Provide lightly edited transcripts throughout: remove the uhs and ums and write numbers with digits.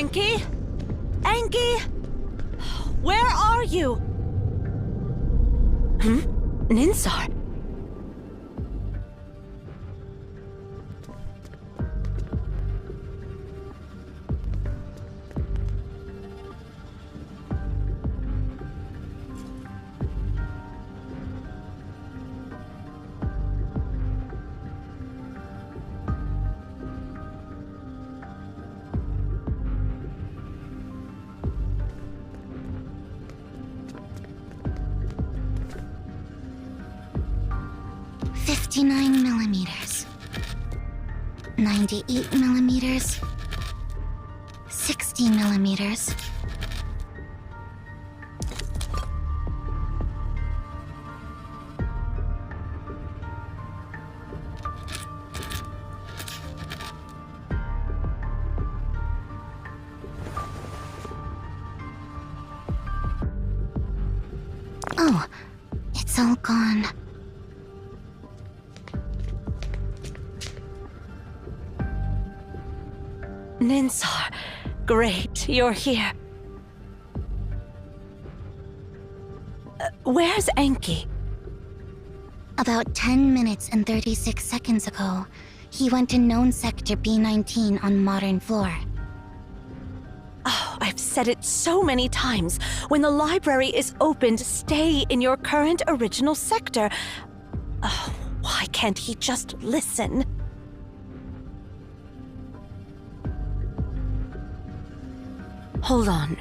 Enki? Enki? Where are you? Ninsar? $59mm, 98mm, 60mm. Oh, it's all gone. Ninsar, great, you're here. Where's Enki? About 10 minutes and 36 seconds ago, he went to known sector B19 on modern floor. Oh, I've said it so many times. When the library is opened, stay in your current original sector. Oh, why can't he just listen? Hold on.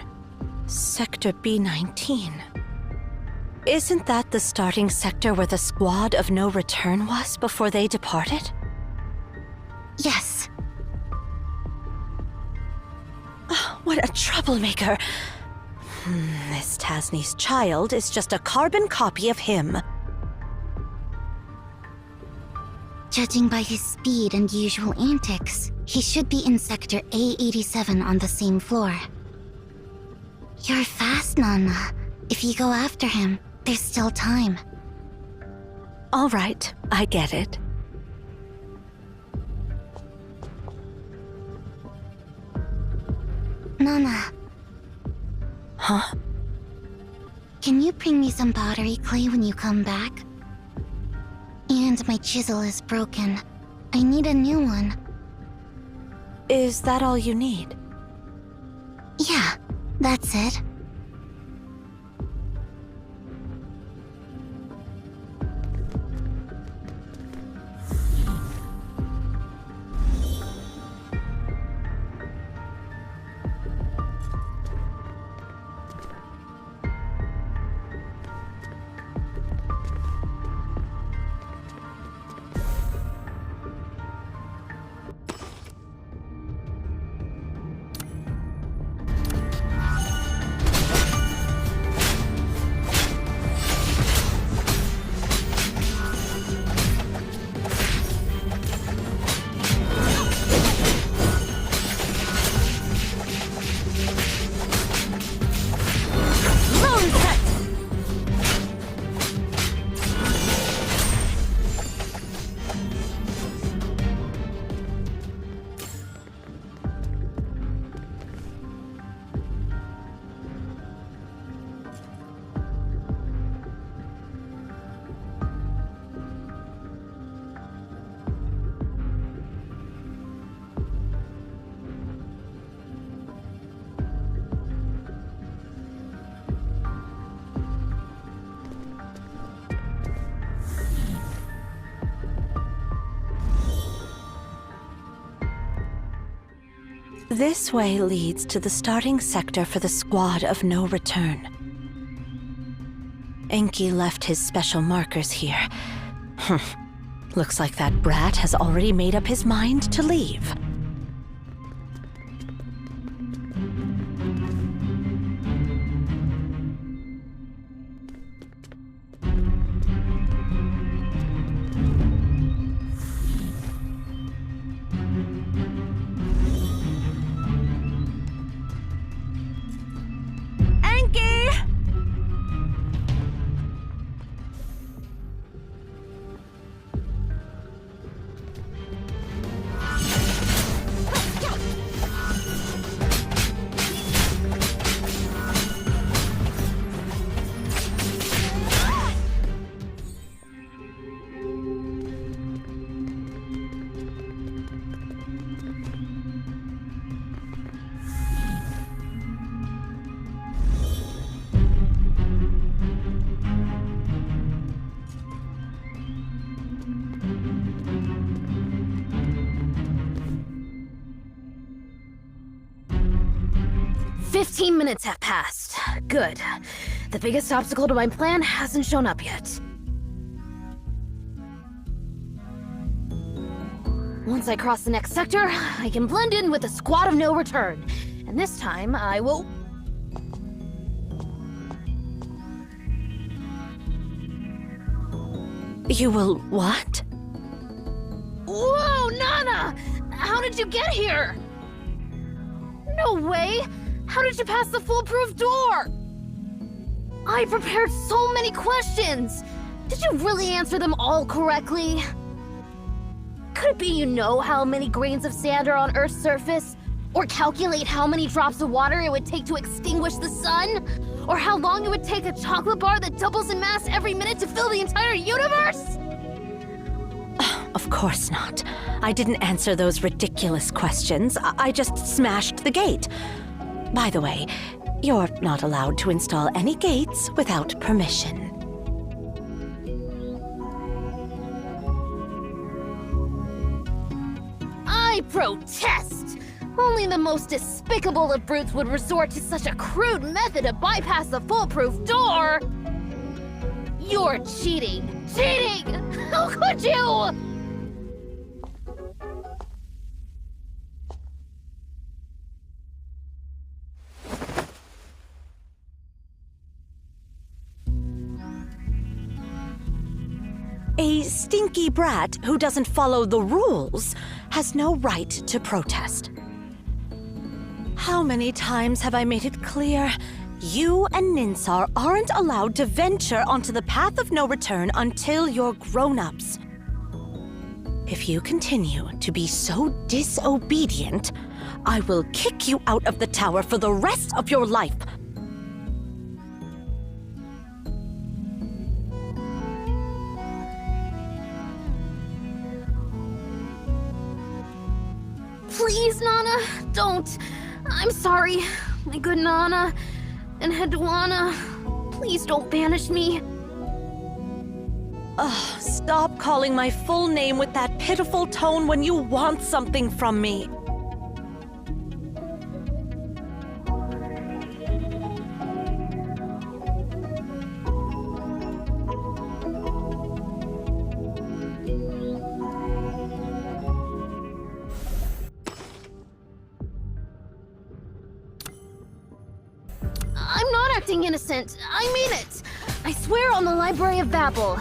Sector B19. Isn't that the starting sector where the squad of no return was before they departed? Yes. Oh, what a troublemaker. This Tasni's child is just a carbon copy of him. Judging by his speed and usual antics, he should be in sector A87 on the same floor. You're fast, Nana. If you go after him, there's still time. All right, I get it. Nana, Huh? can you bring me some pottery clay when you come back? And my chisel is broken. I need a new one. Is that all you need? Yeah, that's it. This way leads to the starting sector for the squad of no return. Enki left his special markers here. Looks like that brat has already made up his mind to leave. 15 minutes have passed. Good. The biggest obstacle to my plan hasn't shown up yet. Once I cross the next sector, I can blend in with the squad of no return. And this time, I will... You will what? Whoa, Nana! How did you get here? No way! How did you pass the foolproof door? I prepared so many questions! Did you really answer them all correctly? Could it be you know how many grains of sand are on Earth's surface? Or calculate how many drops of water it would take to extinguish the sun? Or how long it would take a chocolate bar that doubles in mass every minute to fill the entire universe? Of course not. I didn't answer those ridiculous questions. I just smashed the gate. By the way, you're not allowed to install any gates without permission. I protest! Only the most despicable of brutes would resort to such a crude method to bypass the foolproof door! You're cheating! Cheating! How could you? A stinky brat who doesn't follow the rules has no right to protest. How many times have I made it clear? You and Ninsar aren't allowed to venture onto the path of no return until you're grown-ups. If you continue to be so disobedient, I will kick you out of the tower for the rest of your life. Please, Nana, don't. I'm sorry, my good Nana and Hedwana. Please don't banish me. Ugh, stop calling my full name with that pitiful tone when you want something from me. I'm not acting innocent. I mean it. I swear on the Library of Babel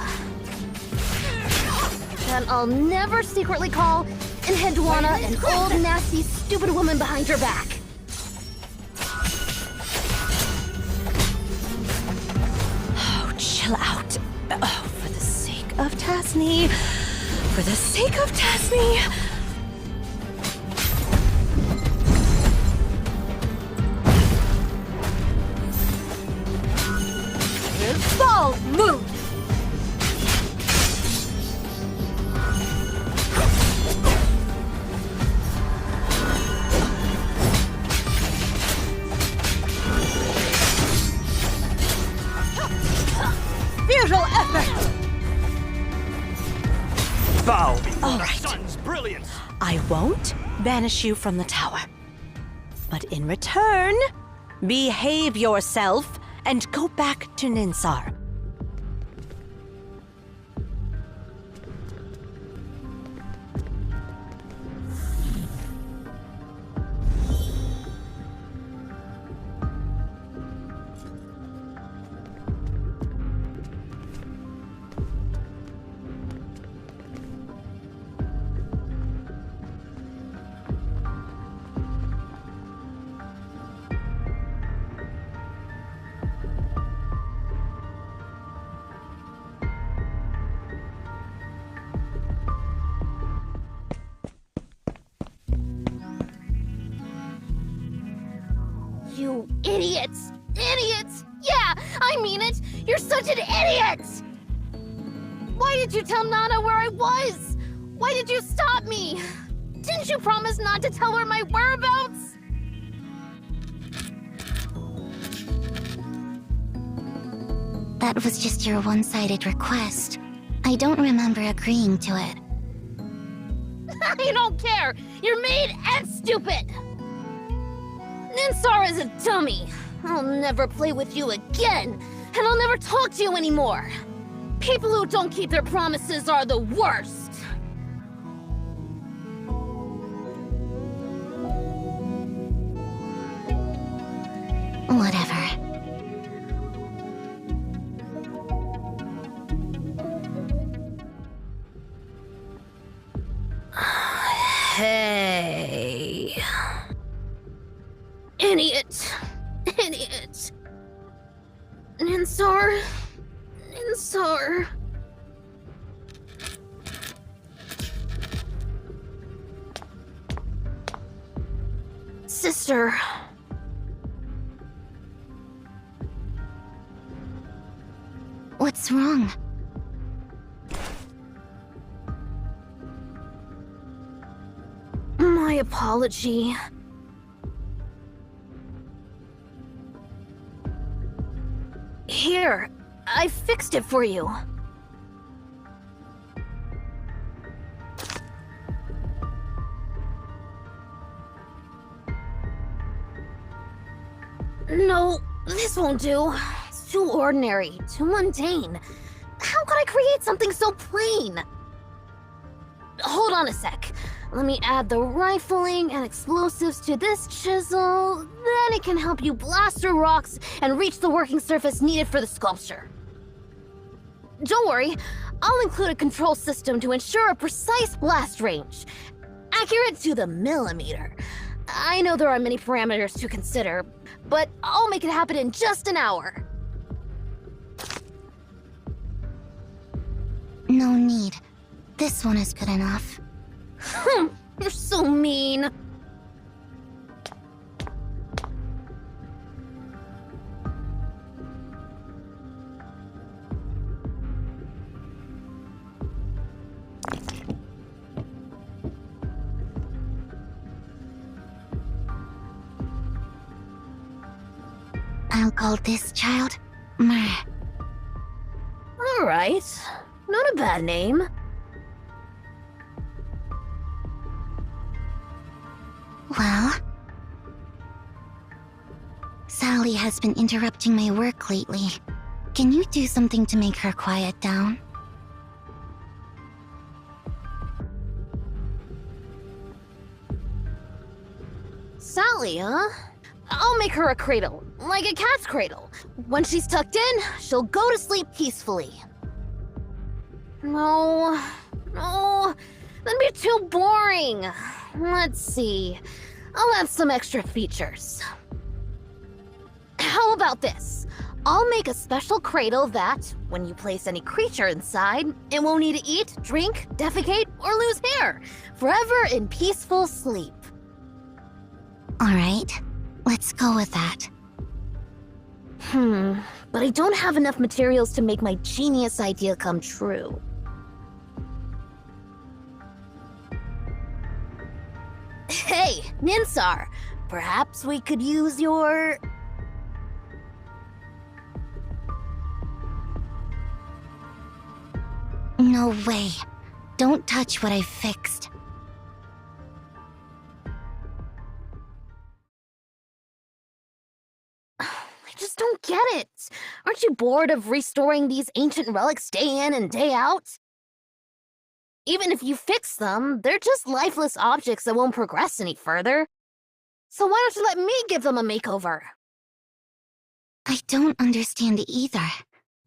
that I'll never secretly call Hedwana an old, nasty, stupid woman behind her back. Oh, chill out. Oh, for the sake of Tasni. For the sake of Tasni. Ball move! Futile effort! Bow before All the right. sun's brilliance! I won't banish you from the tower. But in return, behave yourself and go back to Ninsar. You idiots! Idiots! Yeah, I mean it! You're such an idiot! Why did you tell Nana where I was? Why did you stop me? Didn't you promise not to tell her my whereabouts? That was just your one-sided request. I don't remember agreeing to it. I don't care! You're mean and stupid! Ninsar is a dummy. I'll never play with you again, and I'll never talk to you anymore. People who don't keep their promises are the worst. Whatever. Hey. Idiot. Idiot. Ninsar. Ninsar. Sister. What's wrong? My apology. Here, I fixed it for you. No, this won't do. It's too ordinary, too mundane. How could I create something so plain? Hold on a sec. Let me add the rifling and explosives to this chisel. Then it can help you blast through rocks and reach the working surface needed for the sculpture. Don't worry, I'll include a control system to ensure a precise blast range. Accurate to the millimeter. I know there are many parameters to consider, but I'll make it happen in just an hour. No need. This one is good enough. You're so mean. I'll call this child Mer. All right, not a bad name. Well, Sally has been interrupting my work lately. Can you do something to make her quiet down? Sally, huh? I'll make her a cradle, like a cat's cradle. When she's tucked in, she'll go to sleep peacefully. No, that'd be too boring. Let's see. I'll add some extra features. How about this? I'll make a special cradle that, when you place any creature inside, it won't need to eat, drink, defecate, or lose hair. Forever in peaceful sleep. Alright, let's go with that. But I don't have enough materials to make my genius idea come true. Hey, Ninsar, perhaps we could use your... No way. Don't touch what I've fixed. I just don't get it. Aren't you bored of restoring these ancient relics day in and day out? Even if you fix them, they're just lifeless objects that won't progress any further. So why don't you let me give them a makeover? I don't understand either.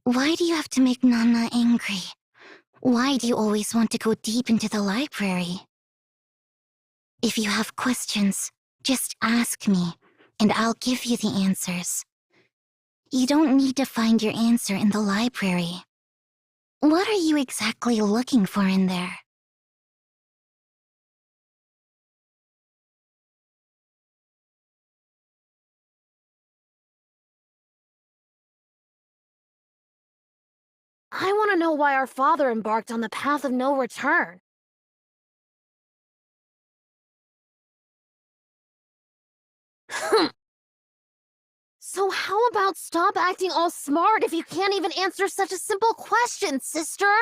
Why do you have to make Nana angry? Why do you always want to go deep into the library? If you have questions, just ask me, and I'll give you the answers. You don't need to find your answer in the library. What are you exactly looking for in there? I want to know why our father embarked on the path of no return. So how about stop acting all smart if you can't even answer such a simple question, sister?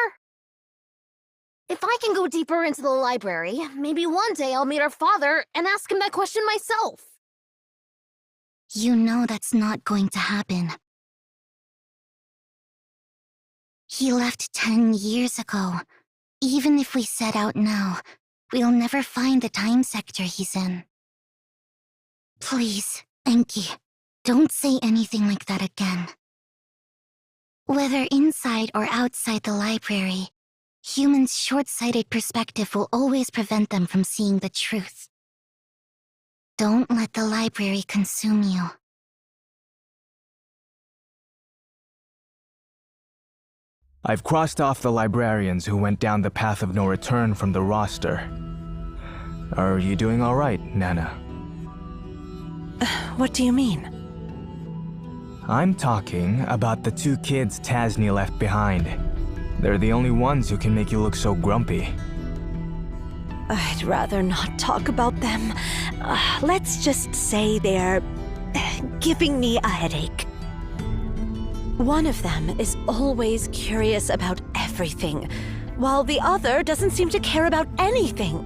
If I can go deeper into the library, maybe one day I'll meet our father and ask him that question myself. You know that's not going to happen. He left 10 years ago. Even if we set out now, we'll never find the time sector he's in. Please, Enki, don't say anything like that again. Whether inside or outside the library, humans' short-sighted perspective will always prevent them from seeing the truth. Don't let the library consume you. I've crossed off the librarians who went down the path of no return from the roster. Are you doing all right, Nana? What do you mean? I'm talking about the 2 kids Tasni left behind. They're the only ones who can make you look so grumpy. I'd rather not talk about them. Let's just say they're giving me a headache. One of them is always curious about everything, while the other doesn't seem to care about anything.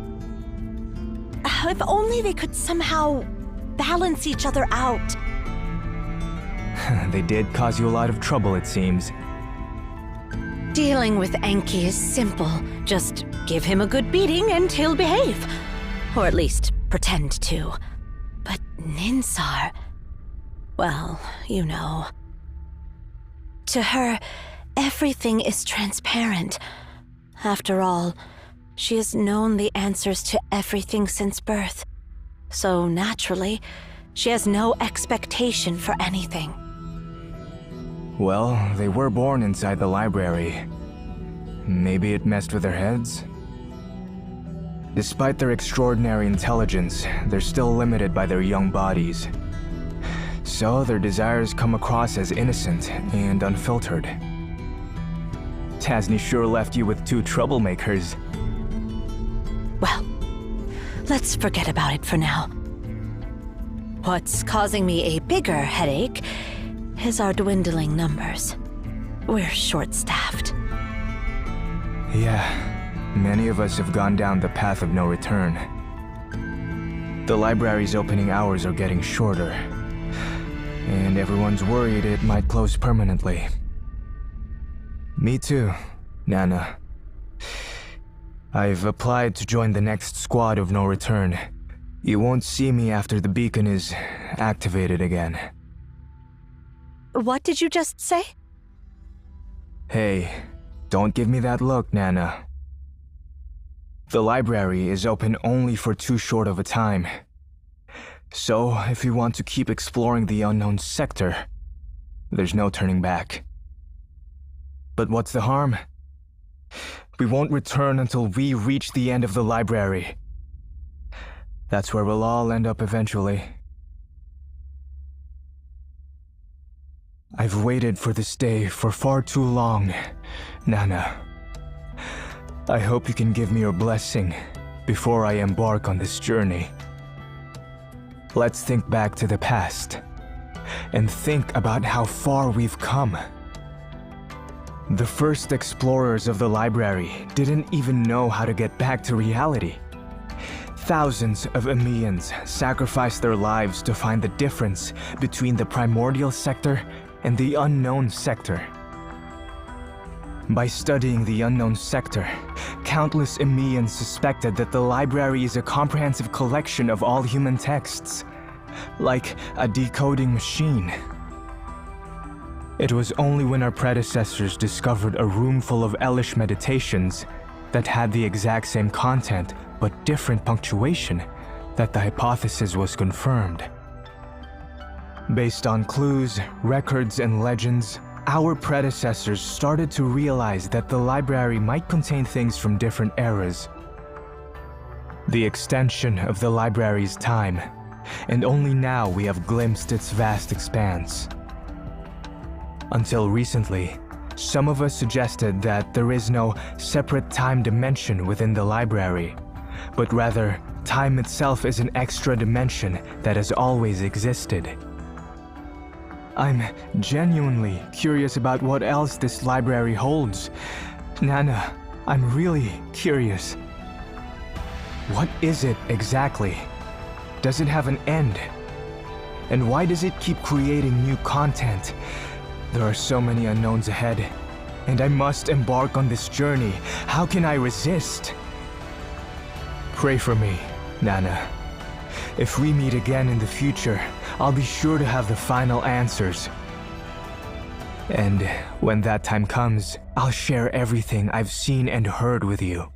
If only they could somehow balance each other out. They did cause you a lot of trouble, it seems. Dealing with Enki is simple. Just give him a good beating and he'll behave. Or at least pretend to. But Ninsar... well, you know. To her, everything is transparent. After all, she has known the answers to everything since birth. So naturally, she has no expectation for anything. Well, they were born inside the library. Maybe it messed with their heads? Despite their extraordinary intelligence, they're still limited by their young bodies. So their desires come across as innocent and unfiltered. Tasni sure left you with 2 troublemakers. Well, let's forget about it for now. What's causing me a bigger headache is our dwindling numbers. We're short-staffed. Yeah, many of us have gone down the path of no return. The library's opening hours are getting shorter, and everyone's worried it might close permanently. Me too, Nana. I've applied to join the next squad of no return. You won't see me after the beacon is activated again. What did you just say? Hey, don't give me that look, Nana. The library is open only for too short of a time. So, if you want to keep exploring the unknown sector, there's no turning back. But what's the harm? We won't return until we reach the end of the library. That's where we'll all end up eventually. I've waited for this day for far too long, Nana. I hope you can give me your blessing before I embark on this journey. Let's think back to the past and think about how far we've come. The first explorers of the library didn't even know how to get back to reality. Thousands of Emians sacrificed their lives to find the difference between the primordial sector and the unknown sector. By studying the unknown sector, countless Emians suspected that the library is a comprehensive collection of all human texts, like a decoding machine. It was only when our predecessors discovered a room full of Elish meditations that had the exact same content but different punctuation that the hypothesis was confirmed. Based on clues, records, and legends, our predecessors started to realize that the library might contain things from different eras. The extension of the library's time, and only now we have glimpsed its vast expanse. Until recently, some of us suggested that there is no separate time dimension within the library, but rather, time itself is an extra dimension that has always existed. I'm genuinely curious about what else this library holds. Nana, I'm really curious. What is it exactly? Does it have an end? And why does it keep creating new content? There are so many unknowns ahead, and I must embark on this journey. How can I resist? Pray for me, Nana. If we meet again in the future, I'll be sure to have the final answers. And when that time comes, I'll share everything I've seen and heard with you.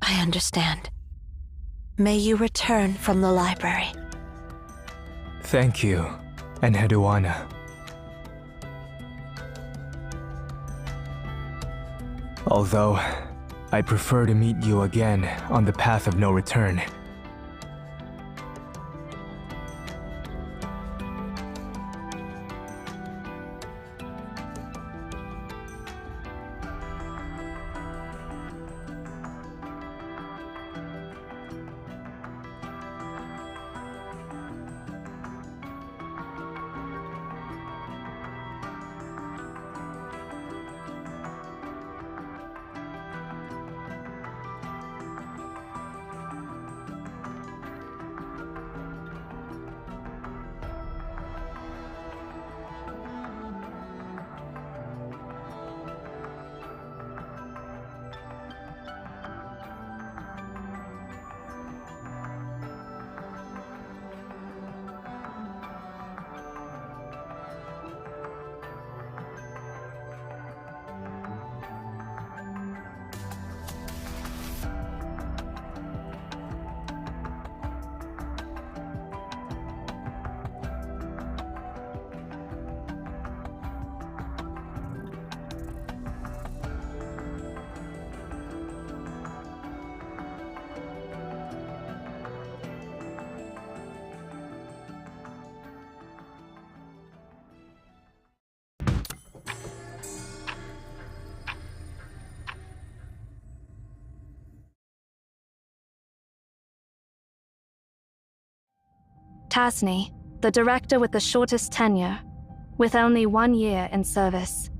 I understand. May you return from the library. Thank you, Enheduanna. Although, I'd prefer to meet you again on the path of no return. Tasney, the director with the shortest tenure, with only 1 year in service.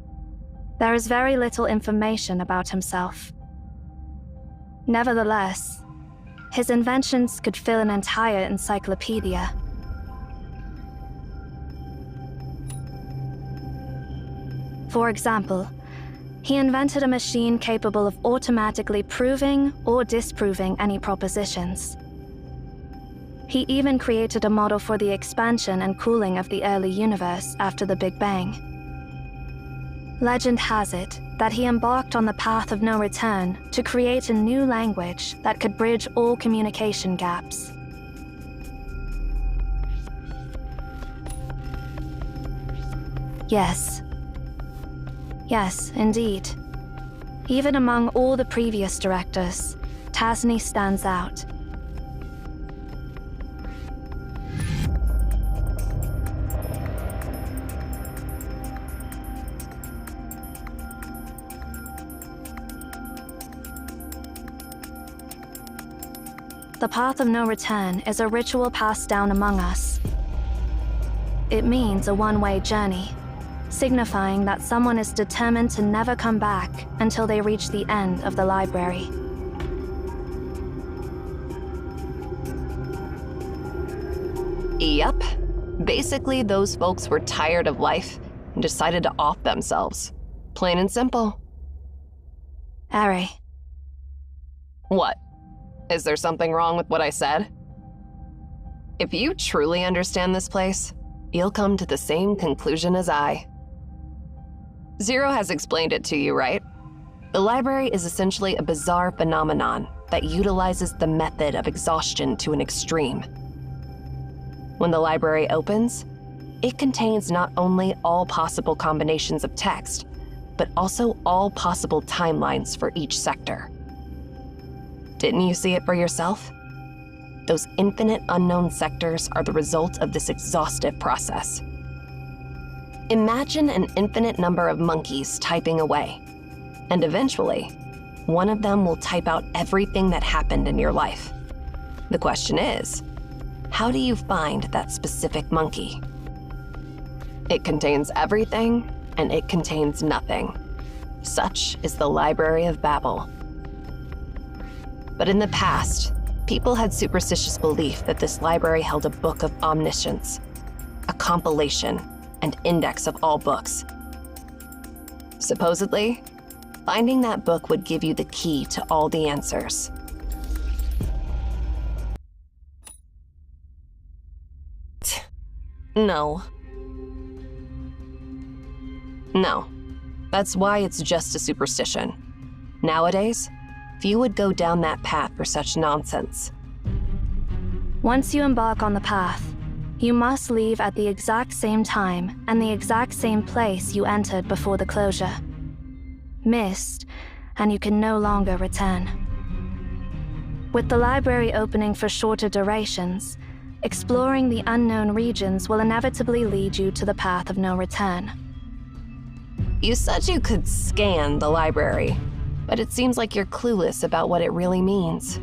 There is very little information about himself. Nevertheless, his inventions could fill an entire encyclopedia. For example, he invented a machine capable of automatically proving or disproving any propositions. He even created a model for the expansion and cooling of the early universe after the Big Bang. Legend has it that he embarked on the path of no return to create a new language that could bridge all communication gaps. Yes. Yes, indeed. Even among all the previous directors, Tasney stands out. The Path of No Return is a ritual passed down among us. It means a one-way journey, signifying that someone is determined to never come back until they reach the end of the library. Yep. Basically, those folks were tired of life and decided to off themselves. Plain and simple. Ari. What? Is there something wrong with what I said? If you truly understand this place, you'll come to the same conclusion as I. Zero has explained it to you, right? The library is essentially a bizarre phenomenon that utilizes the method of exhaustion to an extreme. When the library opens, it contains not only all possible combinations of text, but also all possible timelines for each sector. Didn't you see it for yourself? Those infinite unknown sectors are the result of this exhaustive process. Imagine an infinite number of monkeys typing away, and eventually, one of them will type out everything that happened in your life. The question is, how do you find that specific monkey? It contains everything, and it contains nothing. Such is the Library of Babel. But in the past, people had superstitious belief that this library held a book of omniscience, a compilation and index of all books. Supposedly, finding that book would give you the key to all the answers. No. No. That's why it's just a superstition. Nowadays, few would go down that path for such nonsense. Once you embark on the path, you must leave at the exact same time and the exact same place you entered before the closure. Missed, and you can no longer return. With the library opening for shorter durations, exploring the unknown regions will inevitably lead you to the path of no return. You said you could scan the library, but it seems like you're clueless about what it really means.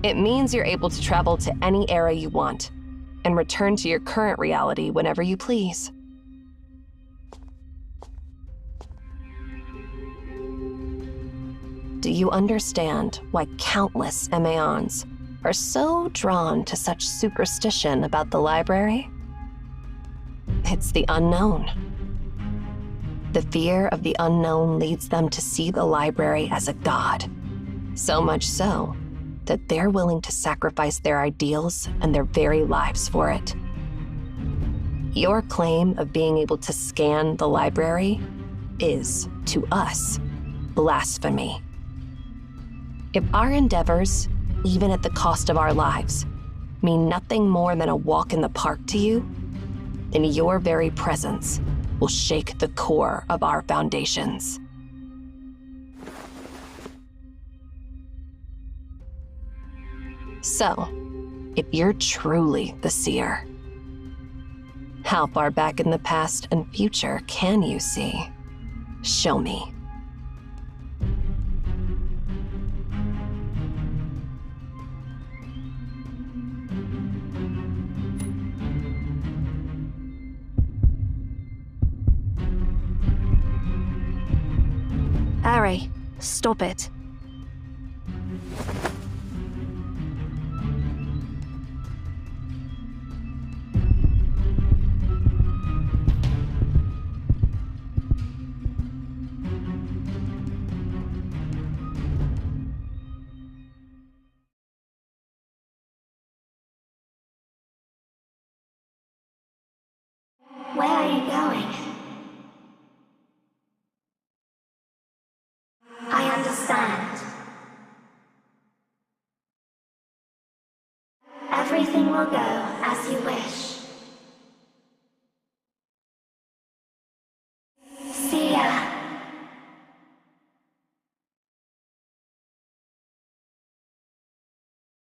It means you're able to travel to any era you want and return to your current reality whenever you please. Do you understand why countless Maons are so drawn to such superstition about the library? It's the unknown. The fear of the unknown leads them to see the library as a god. So much so that they're willing to sacrifice their ideals and their very lives for it. Your claim of being able to scan the library is, to us, blasphemy. If our endeavors, even at the cost of our lives, mean nothing more than a walk in the park to you, then your very presence will shake the core of our foundations. So, if you're truly the seer, how far back in the past and future can you see? Show me. Ari, stop it. Where are you going? I understand. Everything will go